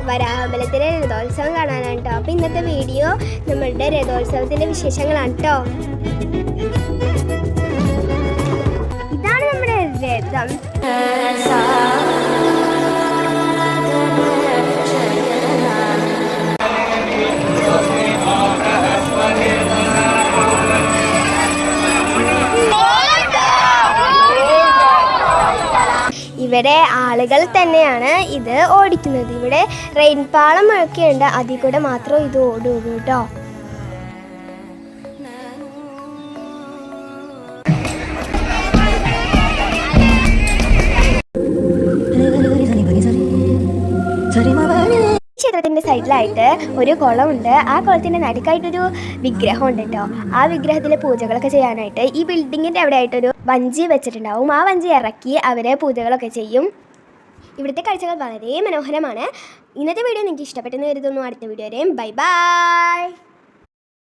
വരാഹമ്പലത്തിലെ രഥോത്സവം കാണാനാണ് കേട്ടോ. അപ്പോൾ ഇന്നത്തെ വീഡിയോ നമ്മളുടെ രഥോത്സവത്തിൻ്റെ വിശേഷങ്ങളാണ് കേട്ടോ. ഇതാണ് നമ്മുടെ രഥം. ഇവിടെ ആളുകൾ തന്നെയാണ് ഇത് ഓടിക്കുന്നത്. ഇവിടെ റെയിൻപാളം ഒക്കെയുണ്ട്, അതിൽ കൂടെ മാത്രം ഇത് ഓടുള്ളൂ കേട്ടോ. ക്ഷേത്രത്തിന്റെ സൈഡിലായിട്ട് ഒരു കുളമുണ്ട്. ആ കുളത്തിന്റെ നടുക്കായിട്ടൊരു വിഗ്രഹം ഉണ്ട് കേട്ടോ. ആ വിഗ്രഹത്തിലെ പൂജകളൊക്കെ ചെയ്യാനായിട്ട് ഈ ബിൽഡിങ്ങിന്റെ അവിടെ ആയിട്ടൊരു വഞ്ചി വെച്ചിട്ടുണ്ടാവും. ആ വഞ്ചി ഇറക്കി അവരെ പൂജകളൊക്കെ ചെയ്യും. ഇവിടുത്തെ കാഴ്ചകൾ വളരെ മനോഹരമാണ്. ഇന്നത്തെ വീഡിയോ നിങ്ങൾക്ക് ഇഷ്ടപ്പെട്ടെന്ന് കരുതുന്നു. അടുത്ത വീഡിയോ വരെയും ബൈ ബൈ.